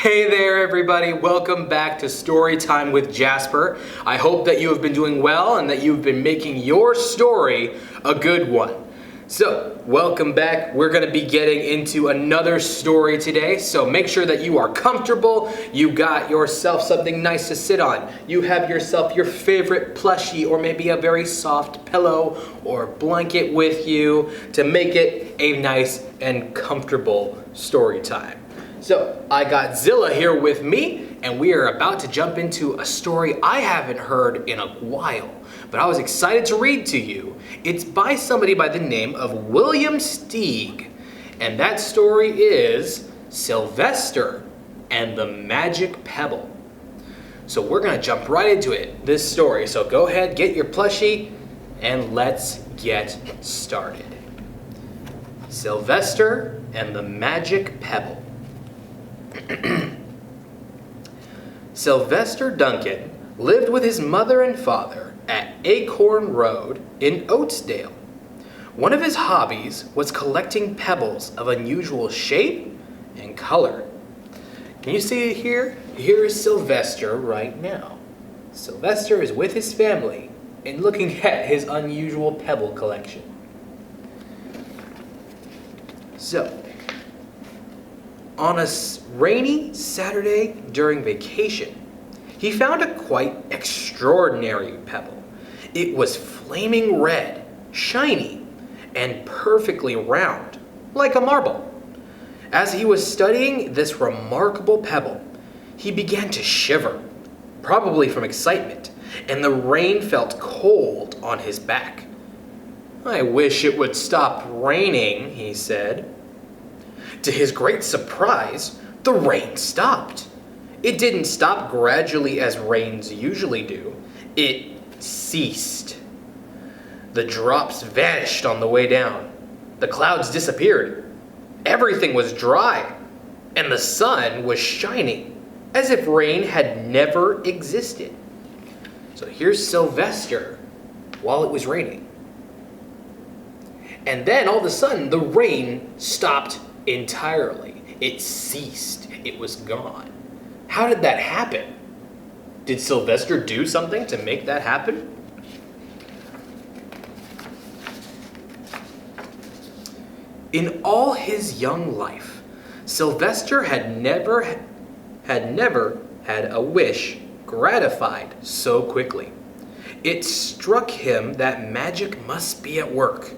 Hey there everybody, welcome back to Story Time with Jasper. I hope that you have been doing well and that you've been making your story a good one. So, welcome back. We're going to be getting into another story today, so make sure that you are comfortable, you got yourself something nice to sit on, you have yourself your favorite plushie or maybe a very soft pillow or blanket with you to make it a nice and comfortable story time. So, I got Zilla here with me, and we are about to jump into a story I haven't heard in a while, but I was excited to read to you. It's by somebody by the name of William Steig, and that story is Sylvester and the Magic Pebble. So we're gonna jump right into it, this story. So go ahead, get your plushie, and let's get started. Sylvester and the Magic Pebble. Sylvester Duncan lived with his mother and father at Acorn Road in Oatesdale. One of his hobbies was collecting pebbles of unusual shape and color. Can you see it here? Here is Sylvester right now. Sylvester is with his family and looking at his unusual pebble collection. So, on a rainy Saturday during vacation, he found a quite extraordinary pebble. It was flaming red, shiny, and perfectly round, like a marble. As he was studying this remarkable pebble, he began to shiver, probably from excitement, and the rain felt cold on his back. "I wish it would stop raining," he said. To his great surprise, the rain stopped. It didn't stop gradually as rains usually do. It ceased. The drops vanished on the way down. The clouds disappeared. Everything was dry, and the sun was shining, as if rain had never existed. So here's Sylvester while it was raining. And then all of a sudden, the rain stopped entirely. It ceased. It was gone. How did that happen? Did Sylvester do something to make that happen? In all his young life, Sylvester had never had a wish gratified so quickly. It struck him that magic must be at work,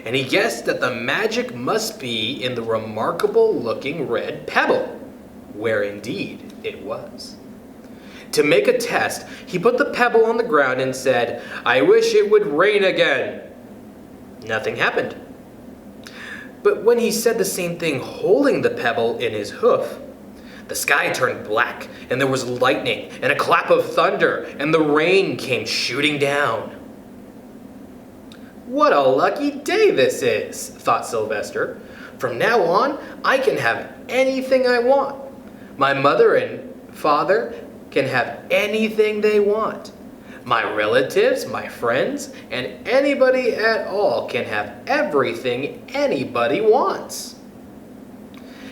and he guessed that the magic must be in the remarkable-looking red pebble, where indeed it was. To make a test, he put the pebble on the ground and said, "I wish it would rain again." Nothing happened. But when he said the same thing holding the pebble in his hoof, the sky turned black, and there was lightning and a clap of thunder, and the rain came shooting down. "What a lucky day this is," thought Sylvester. "From now on, I can have anything I want. My mother and father can have anything they want. My relatives, my friends, and anybody at all can have everything anybody wants."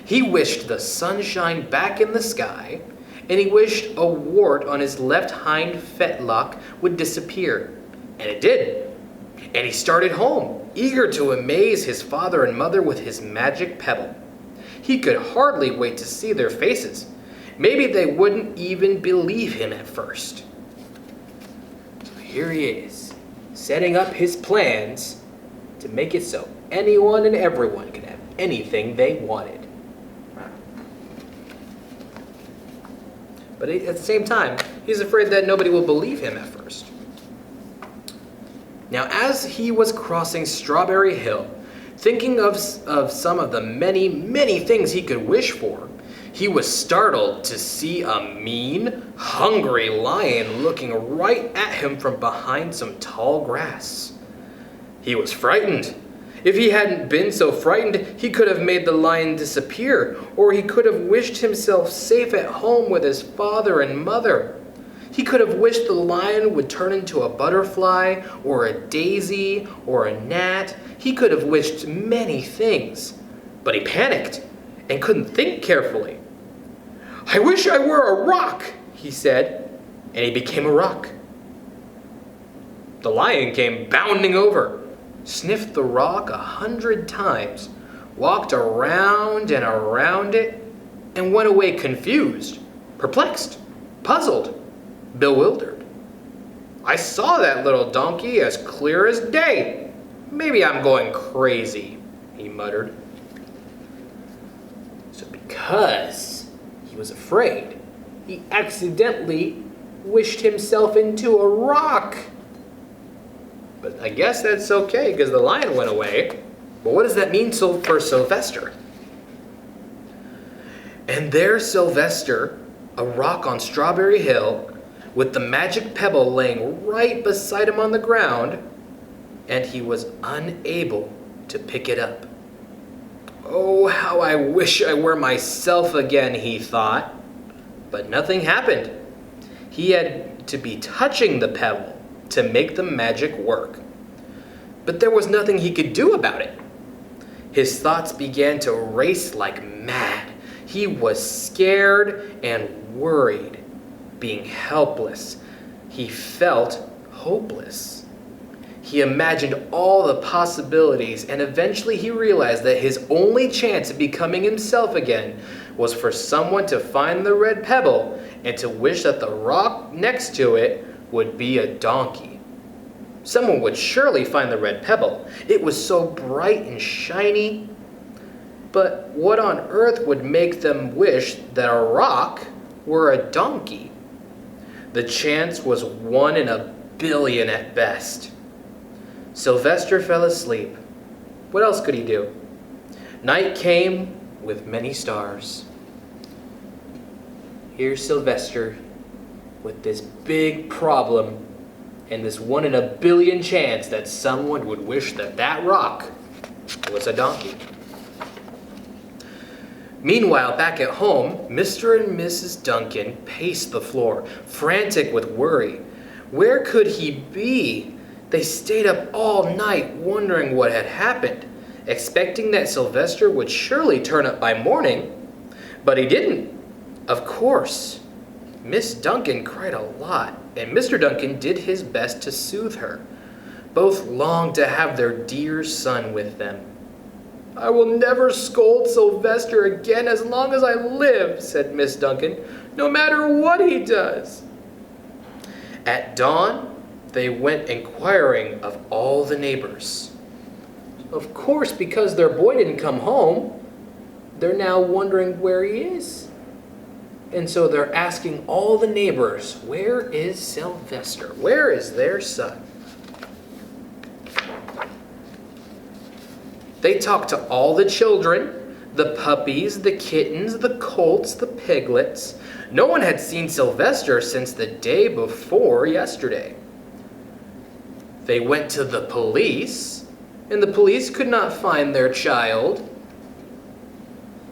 He wished the sunshine back in the sky, and he wished a wart on his left hind fetlock would disappear, and it did. And he started home, eager to amaze his father and mother with his magic pebble. He could hardly wait to see their faces. Maybe they wouldn't even believe him at first. So here he is, setting up his plans to make it so anyone and everyone could have anything they wanted. But at the same time, he's afraid that nobody will believe him at first. Now, as he was crossing Strawberry Hill, thinking of some of the many, many things he could wish for, he was startled to see a mean, hungry lion looking right at him from behind some tall grass. He was frightened. If he hadn't been so frightened, he could have made the lion disappear, or he could have wished himself safe at home with his father and mother. He could have wished the lion would turn into a butterfly, or a daisy, or a gnat. He could have wished many things, but he panicked and couldn't think carefully. "I wish I were a rock," he said, and he became a rock. The lion came bounding over, sniffed the rock 100 times, walked around and around it, and went away confused, perplexed, puzzled, bewildered. "I saw that little donkey as clear as day. Maybe I'm going crazy," he muttered. So because he was afraid, he accidentally wished himself into a rock. But I guess that's okay because the lion went away. But what does that mean for Sylvester? And there's Sylvester, a rock on Strawberry Hill, with the magic pebble laying right beside him on the ground, and he was unable to pick it up. "Oh, how I wish I were myself again," he thought. But nothing happened. He had to be touching the pebble to make the magic work. But there was nothing he could do about it. His thoughts began to race like mad. He was scared and worried, being helpless. He felt hopeless. He imagined all the possibilities, and eventually he realized that his only chance of becoming himself again was for someone to find the red pebble and to wish that the rock next to it would be a donkey. Someone would surely find the red pebble. It was so bright and shiny. But what on earth would make them wish that a rock were a donkey? The chance was 1 in a billion at best. Sylvester fell asleep. What else could he do? Night came with many stars. Here's Sylvester with this big problem and this 1 in a billion chance that someone would wish that that rock was a donkey. Meanwhile, back at home, Mr. and Mrs. Duncan paced the floor, frantic with worry. Where could he be? They stayed up all night wondering what had happened, expecting that Sylvester would surely turn up by morning. But he didn't. Of course. Miss Duncan cried a lot, and Mr. Duncan did his best to soothe her. Both longed to have their dear son with them. "I will never scold Sylvester again as long as I live," said Miss Duncan, "no matter what he does." At dawn, they went inquiring of all the neighbors. Of course, because their boy didn't come home, they're now wondering where he is. And so they're asking all the neighbors, where is Sylvester? Where is their son? They talked to all the children, the puppies, the kittens, the colts, the piglets. No one had seen Sylvester since the day before yesterday. They went to the police, and the police could not find their child.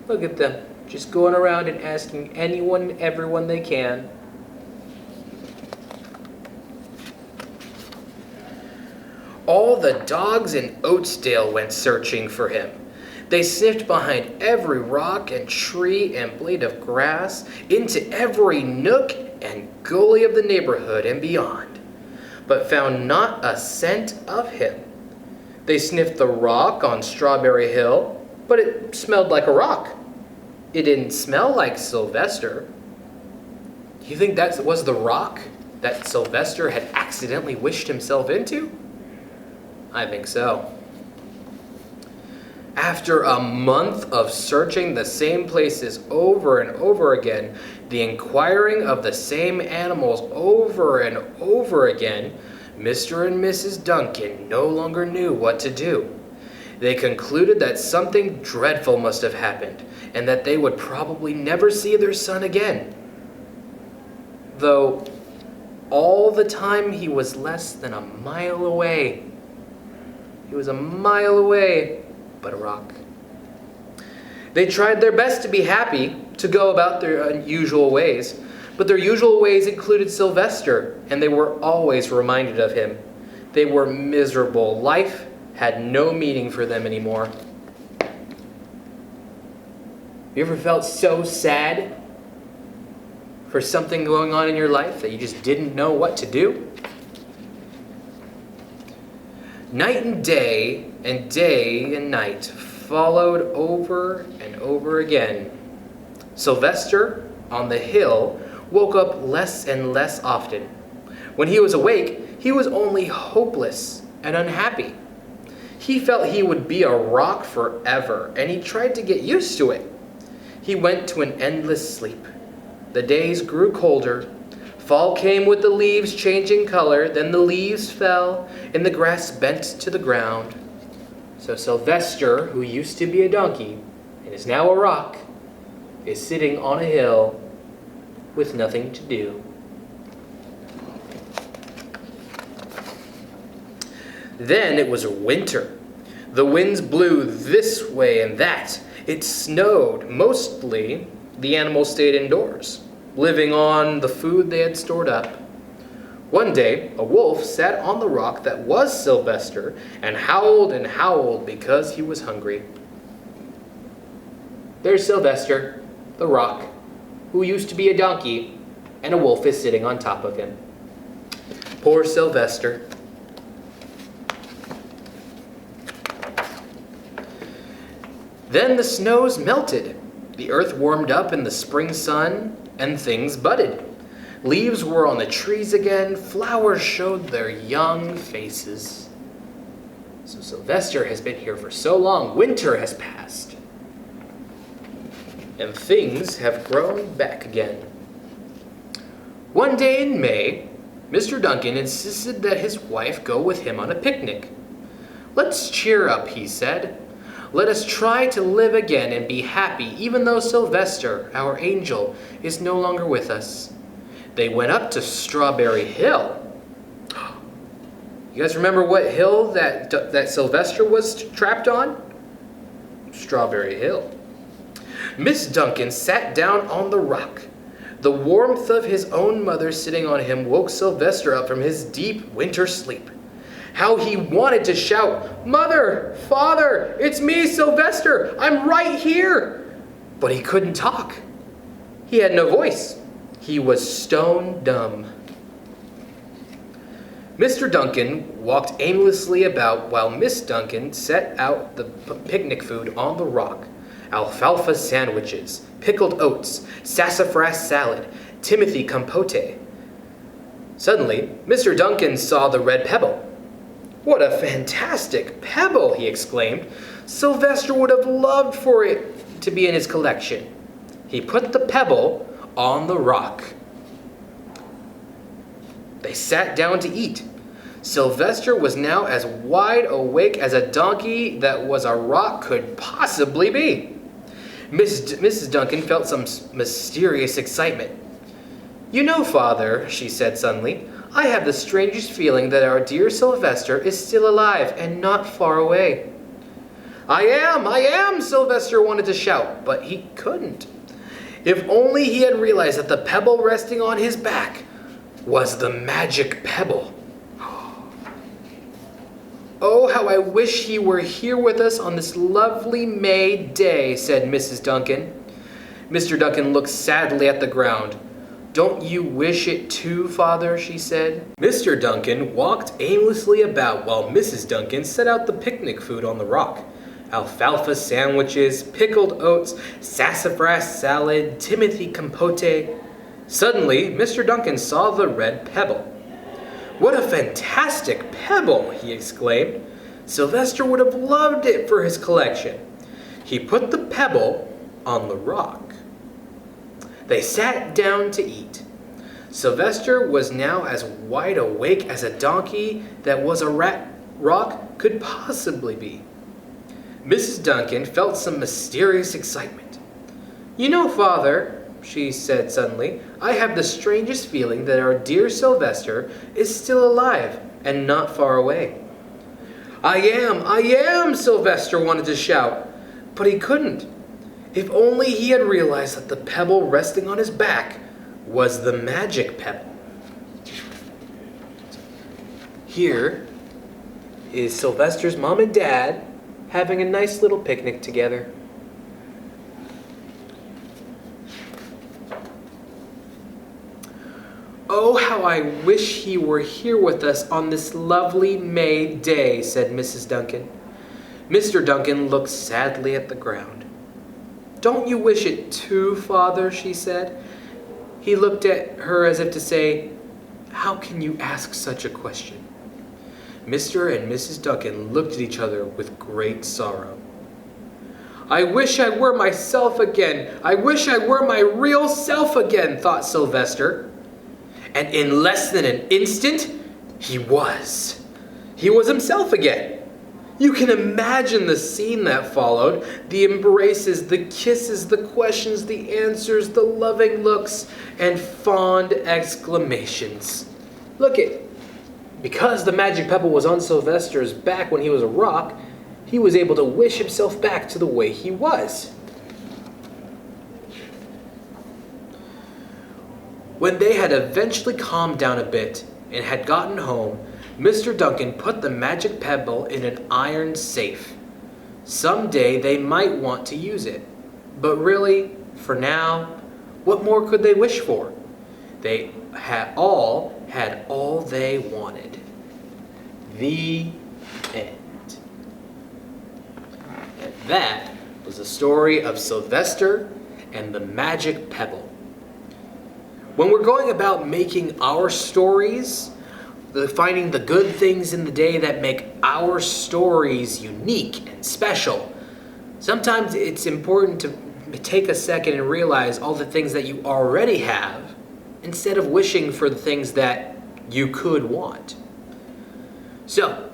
Look at them, just going around and asking anyone and everyone they can. All the dogs in Oatsdale went searching for him. They sniffed behind every rock and tree and blade of grass, into every nook and gully of the neighborhood and beyond, but found not a scent of him. They sniffed the rock on Strawberry Hill, but it smelled like a rock. It didn't smell like Sylvester. You think that was the rock that Sylvester had accidentally wished himself into? I think so. After a month of searching the same places over and over again, the inquiring of the same animals over and over again, Mr. and Mrs. Duncan no longer knew what to do. They concluded that something dreadful must have happened, and that they would probably never see their son again. Though all the time he was less than a mile away. He was a mile away, but a rock. They tried their best to be happy, to go about their unusual ways, but their usual ways included Sylvester, and they were always reminded of him. They were miserable. Life had no meaning for them anymore. You ever felt so sad for something going on in your life that you just didn't know what to do? Night and day and night followed over and over again. Sylvester, on the hill, woke up less and less often. When he was awake, he was only hopeless and unhappy. He felt he would be a rock forever, and he tried to get used to it. He went to an endless sleep. The days grew colder. Fall came with the leaves changing color, then the leaves fell, and the grass bent to the ground. So Sylvester, who used to be a donkey and is now a rock, is sitting on a hill with nothing to do. Then it was winter. The winds blew this way and that. It snowed. Mostly, the animals stayed indoors, living on the food they had stored up. One day, a wolf sat on the rock that was Sylvester and howled because he was hungry. There's Sylvester, the rock, who used to be a donkey, and a wolf is sitting on top of him. Poor Sylvester. Then the snows melted. The earth warmed up in the spring sun, and things budded. Leaves were on the trees again. Flowers showed their young faces. So Sylvester has been here for so long. Winter has passed. And things have grown back again. One day in May, Mr. Duncan insisted that his wife go with him on a picnic. "Let's cheer up," he said. "Let us try to live again and be happy, even though Sylvester, our angel, is no longer with us." They went up to Strawberry Hill. You guys remember what hill that Sylvester was trapped on? Strawberry Hill. Miss Duncan sat down on the rock. The warmth of his own mother sitting on him woke Sylvester up from his deep winter sleep. How he wanted to shout, "Mother! Father! It's me, Sylvester! I'm right here!" But he couldn't talk. He had no voice. He was stone dumb. Mr. Duncan walked aimlessly about while Miss Duncan set out the picnic food on the rock. Alfalfa sandwiches, pickled oats, sassafras salad, Timothy compote. Suddenly, Mr. Duncan saw the red pebble. "What a fantastic pebble!" he exclaimed. "Sylvester would have loved for it to be in his collection." He put the pebble on the rock. They sat down to eat. Sylvester was now as wide awake as a donkey that was a rock could possibly be. Mrs. Duncan felt some mysterious excitement. "You know, Father," she said suddenly, "I have the strangest feeling that our dear Sylvester is still alive and not far away." I am, Sylvester wanted to shout, but he couldn't. If only he had realized that the pebble resting on his back was the magic pebble. "Oh, how I wish he were here with us on this lovely May day," said Mrs. Duncan. Mr. Duncan looked sadly at the ground. "Don't you wish it too, Father?" she said. Mr. Duncan walked aimlessly about while Mrs. Duncan set out the picnic food on the rock. Alfalfa sandwiches, pickled oats, sassafras salad, Timothy compote. Suddenly, Mr. Duncan saw the red pebble. "What a fantastic pebble!" he exclaimed. "Sylvester would have loved it for his collection." He put the pebble on the rock. They sat down to eat. Sylvester was now as wide awake as a donkey that was a rock could possibly be. Mrs. Duncan felt some mysterious excitement. "You know, Father," she said suddenly, "I have the strangest feeling that our dear Sylvester is still alive and not far away." I am, Sylvester wanted to shout, but he couldn't. If only he had realized that the pebble resting on his back was the magic pebble. Here is Sylvester's mom and dad having a nice little picnic together. "Oh, how I wish he were here with us on this lovely May day," said Mrs. Duncan. Mr. Duncan looked sadly at the ground. "Don't you wish it too, Father?" she said. He looked at her as if to say, "How can you ask such a question?" Mr. and Mrs. Duncan looked at each other with great sorrow. "I wish I were myself again. I wish I were my real self again," thought Sylvester. And in less than an instant, he was. He was himself again. You can imagine the scene that followed. The embraces, the kisses, the questions, the answers, the loving looks, and fond exclamations. Look it. Because the magic pebble was on Sylvester's back when he was a rock, he was able to wish himself back to the way he was. When they had eventually calmed down a bit and had gotten home, Mr. Duncan put the magic pebble in an iron safe. Someday they might want to use it, but really, for now, what more could they wish for? They had all they wanted. The end. And that was the story of Sylvester and the magic pebble. When we're going about making our stories, finding the good things in the day that make our stories unique and special, sometimes it's important to take a second and realize all the things that you already have instead of wishing for the things that you could want. So,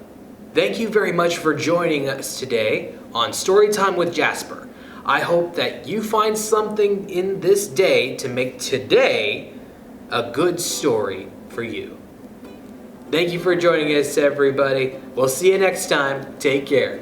thank you very much for joining us today on Storytime with Jasper. I hope that you find something in this day to make today a good story for you. Thank you for joining us, everybody. We'll see you next time. Take care.